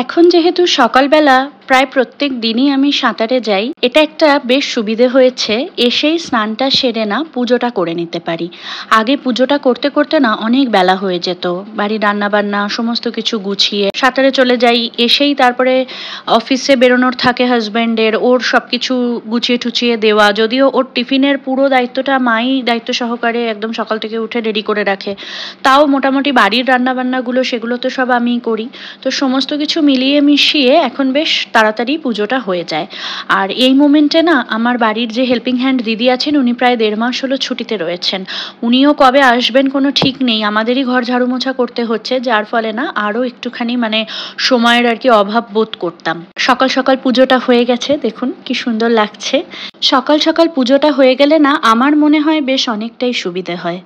এখন যেহেতু সকালবেলা প্রায় প্রত্যেক দিনই আমি সাঁতারে যাই, এটা একটা বেশ সুবিধে হয়েছে। এসেই স্নানটা সেরে না পুজোটা করে নিতে পারি। আগে পুজোটা করতে করতে না অনেক বেলা হয়ে যেত। বাড়ির রান্নাবান্না সমস্ত কিছু গুছিয়ে সাঁতারে চলে যাই, এসেই তারপরে অফিসে বেরোনোর থাকে হাজব্যান্ডের, ওর সব কিছু গুছিয়ে টুচিয়ে দেওয়া। যদিও ওর টিফিনের পুরো দায়িত্বটা মাই দায়িত্ব সহকারে একদম সকাল থেকে উঠে রেডি করে রাখে, তাও মোটামুটি বাড়ির রান্নাবান্নাগুলো সেগুলো তো সব আমিই করি। তো সমস্ত কিছু মিলিয়ে মিশিয়ে এখন বেশ তাড়াতাড়ি পুজোটা হয়ে যায়। আর এই মোমেন্টে না আমার বাড়ির যে হেল্পিং হ্যান্ড দিদি আছেন, উনি প্রায় ১.৫ মাস হলো ছুটিতে রয়েছেন। উনিও কবে আসবেন কোনো ঠিক নেই, আমাদেরই ঘর ঝাড়ু মোছা করতে হচ্ছে, যার ফলে না আরও একটুখানি সময়ের আর কি অভাব বোধ করতাম। সকাল সকাল পুজোটা হয়ে গেছে, দেখুন কি সুন্দর লাগছে। সকাল সকাল পুজোটা হয়ে গেলে না আমার মনে হয় বেশ অনেকটাই সুবিধে হয়।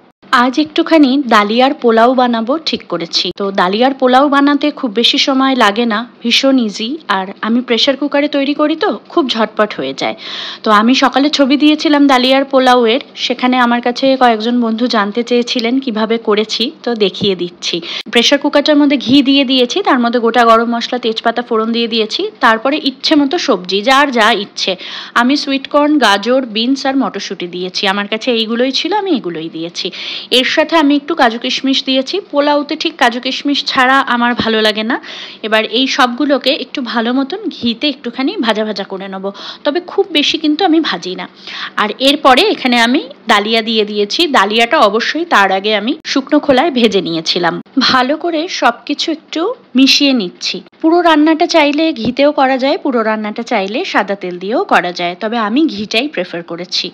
আজ একটুখানি ডালিয়ার পোলাও বানাবো ঠিক করেছি। তো ডালিয়ার পোলাও বানাতে খুব বেশি সময় লাগে না, ভীষণ ইজি। আর আমি প্রেসার কুকারে তৈরি করি, তো খুব ঝটপট হয়ে যায়। তো আমি সকালে ছবি দিয়েছিলাম ডালিয়ার পোলাওয়ের, সেখানে আমার কাছে কয়েকজন বন্ধু জানতে চেয়েছিলেন কিভাবে করেছি, তো দেখিয়ে দিচ্ছি। প্রেসার কুকারটার মধ্যে ঘি দিয়ে দিয়েছি, তার মধ্যে গোটা গরম মশলা তেজপাতা ফোড়ন দিয়ে দিয়েছি। তারপরে ইচ্ছে মতো সবজি, যার যা ইচ্ছে। আমি সুইটকর্ন, গাজর, বিনস আর মটরশুঁটি দিয়েছি, আমার কাছে এইগুলোই ছিল, আমি এগুলোই দিয়েছি। এর সাথে আমি একটু কাজু কিশমিশ দিয়েছি। পোলাওতে ঠিক কাজু কিশমিশ ছাড়া আমার ভালো লাগে না। এবার এই সবগুলোকে একটু ভালো মতন ঘিতে একটুখানি ভাজা ভাজা করে নেবো, তবে খুব বেশি কিন্তু আমি ভাজি না। আর এরপরে এখানে আমি ডালিয়া দিয়ে দিয়েছি। ডালিয়াটা অবশ্যই তার আগে আমি শুকনো খোলায় ভেজে নিয়েছিলাম। ভালো করে সব কিছু একটু মিশিয়ে নিচ্ছি। পুরো রান্নাটা চাইলে ঘিতেও করা যায়, পুরো রান্নাটা চাইলে সাদা তেল দিয়েও করা যায়, তবে আমি ঘিটাই প্রেফার করেছি।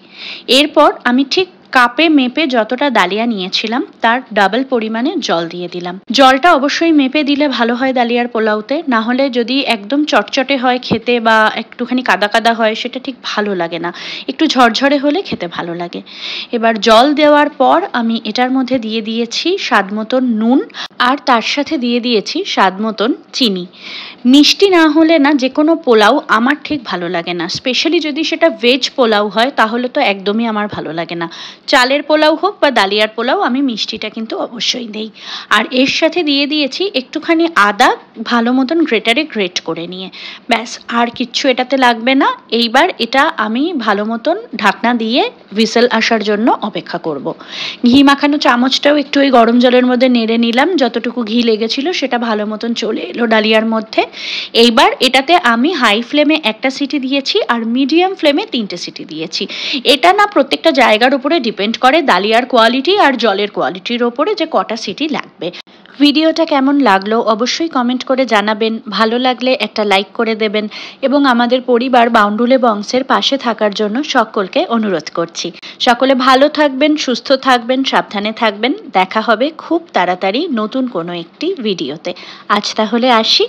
এরপর আমি ঠিক কাপে মেপে যতটা ডালিয়া নিয়েছিলাম তার ডাবল পরিমাণে জল দিয়ে দিলাম। জলটা অবশ্যই মেপে দিলে ভালো হয় ডালিয়ার পোলাওতে, না হলে যদি একদম চটচটে হয় খেতে বা একটুখানি কাদা কাদা হয়, সেটা ঠিক ভালো লাগে না। একটু ঝরঝরে হলে খেতে ভালো লাগে। এবার জল দেওয়ার পর আমি এটার মধ্যে দিয়ে দিয়েছি স্বাদ মতন নুন, আর তার সাথে দিয়ে দিয়েছি স্বাদ মতন চিনি। মিষ্টি না হলে না যে কোনো পোলাও আমার ঠিক ভালো লাগে না, স্পেশালি যদি সেটা ভেজ পোলাও হয়, তাহলে তো একদমই আমার ভালো লাগে না। চালের পোলাও হোক বা ডালিয়ার পোলাও, আমি মিষ্টিটা কিন্তু অবশ্যই দেই। আর এর সাথে দিয়ে দিয়েছি একটুখানি আদা, ভালো মতন গ্রেটারে গ্রেট করে নিয়ে। ব্যাস, আর কিচ্ছু এটাতে লাগবে না। এইবার এটা আমি ভালো মতন ঢাকনা দিয়ে হুইসেল আসার জন্য অপেক্ষা করব। ঘি মাখানো চামচটাও একটু ওই গরম জলের মধ্যে নেড়ে নিলাম, যতটুকু ঘি লেগেছিল সেটা ভালো মতন চলে এলো ডালিয়ার মধ্যে। এইবার এটাতে আমি হাই ফ্লেমে একটা সিটি দিয়েছি আর মিডিয়াম ফ্লেমে 3টে সিটি দিয়েছি। এটা না প্রত্যেকটা জায়গার উপরে ডিপেন্ড করে, ডালিয়ার কোয়ালিটি আর জলের কোয়ালিটির ওপরে, যে কটা সিটি লাগবে। ভিডিওটা কেমন লাগলো অবশ্যই কমেন্ট করে জানাবেন। ভালো লাগলে একটা লাইক করে দেবেন এবং আমাদের পরিবার বাউন্ডুলে বংশের পাশে থাকার জন্য সকলকে অনুরোধ করছি। সকলে ভালো থাকবেন, সুস্থ থাকবেন, সাবধানে থাকবেন। দেখা হবে খুব তাড়াতাড়ি নতুন কোনো একটি ভিডিওতে। আজ তাহলে আসি।